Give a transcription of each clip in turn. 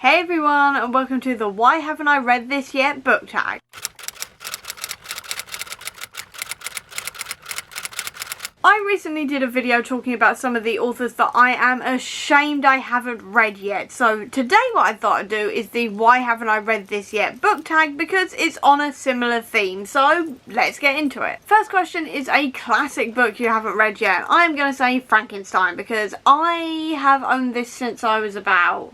Hey everyone, and welcome to the Why Haven't I Read This Yet book tag. I recently did a video talking about some of the authors that I am ashamed I haven't read yet. So today what I thought I'd do is the Why Haven't I Read This Yet book tag because it's on a similar theme. So let's get into it. First question is a classic book you haven't read yet. I'm going to say Frankenstein because I have owned this since I was about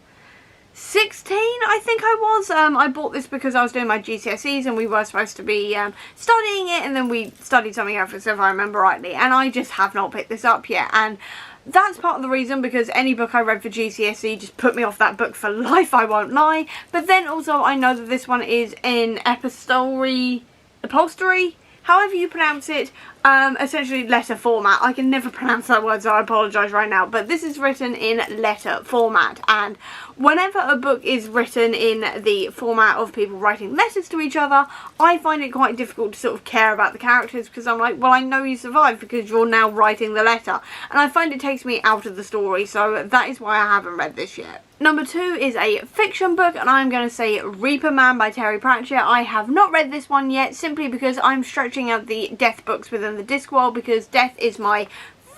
16, I think I was. I bought this because I was doing my GCSEs and we were supposed to be studying it, and then we studied something else if I remember rightly, and I just have not picked this up yet, and that's part of the reason because any book I read for GCSE just put me off that book for life, I won't lie. But then also I know that this one is in upholstery, however you pronounce it, essentially letter format. I can never pronounce that word, so I apologise right now, but this is written in letter format, and whenever a book is written in the format of people writing letters to each other, I find it quite difficult to sort of care about the characters because I'm like, well, I know you survived because you're now writing the letter, and I find it takes me out of the story, so that is why I haven't read this yet. Number 2 is a fiction book, and I'm going to say Reaper Man by Terry Pratchett. I have not read this one yet simply because I'm stretching out the Death books within the Discworld because Death is my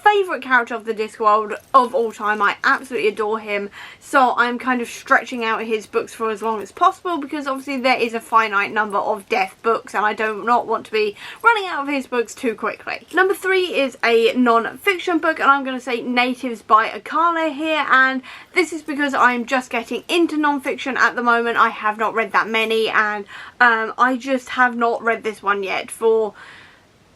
favourite character of the Discworld of all time. I absolutely adore him, so I'm kind of stretching out his books for as long as possible because obviously there is a finite number of Death books and I do not want to be running out of his books too quickly. Number 3 is a non-fiction book, and I'm going to say Natives by Akala here, and this is because I'm just getting into non-fiction at the moment. I have not read that many, and I just have not read this one yet for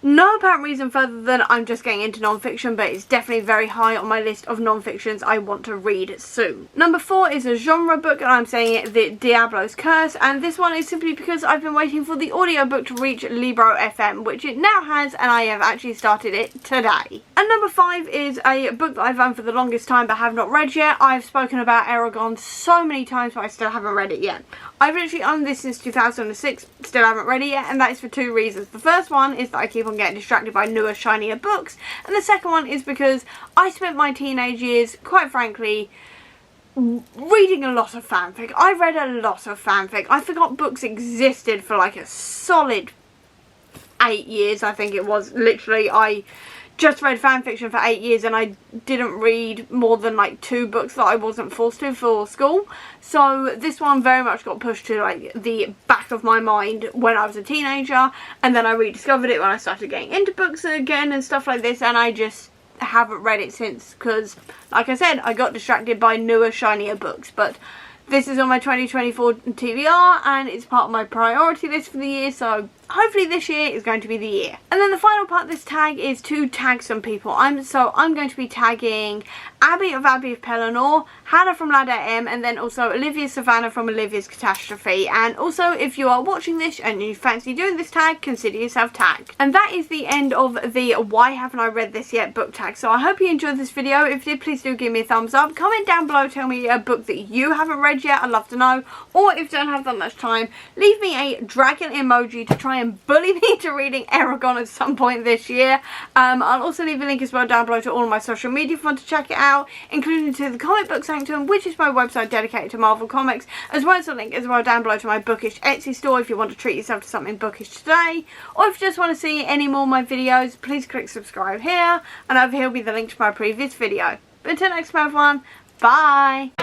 no apparent reason further than I'm just getting into non-fiction, but it's definitely very high on my list of non-fictions I want to read soon. Number 4 is a genre book, and I'm saying it, The Diablo's Curse, and this one is simply because I've been waiting for the audiobook to reach Libro FM, which it now has, and I have actually started it today. And number 5 is a book that I've owned for the longest time but have not read yet. I've spoken about Eragon so many times but I still haven't read it yet. I've literally owned this since 2006, still haven't read it yet, and that is for 2 reasons. The first one is that I keep on getting distracted by newer, shinier books, and the second one is because I spent my teenage years, quite frankly, reading a lot of fanfic. I read a lot of fanfic. I forgot books existed for like a solid 8 years, I think it was. Literally, I just read fanfiction for 8 years and I didn't read more than like 2 books that I wasn't forced to for school. So this one very much got pushed to like the back of my mind when I was a teenager, and then I rediscovered it when I started getting into books again and stuff like this, and I just haven't read it since because, like I said, I got distracted by newer, shinier books. But this is on my 2024 TBR and it's part of my priority list for the year, so hopefully this year is going to be the year. And then the final part of this tag is to tag some people. I'm going to be tagging Abby of Pelennor, Hannah from Ladder M, and then also Olivia Savannah from Olivia's Catastrophe. And also, if you are watching this and you fancy doing this tag, consider yourself tagged. And that is the end of the Why Haven't I Read This Yet book tag. So I hope you enjoyed this video. If you did, please do give me a thumbs up. Comment down below, tell me a book that you haven't read yet. I'd love to know. Or if you don't have that much time, leave me a dragon emoji to try and bully me into reading Eragon at some point this year. I'll also leave a link as well down below to all of my social media if you want to check it out, including to the Comic Book Sanctum, which is my website dedicated to Marvel Comics, as well as a link as well down below to my bookish Etsy store if you want to treat yourself to something bookish today. Or if you just want to see any more of my videos, please click subscribe here, and over here will be the link to my previous video. But until next time everyone, bye!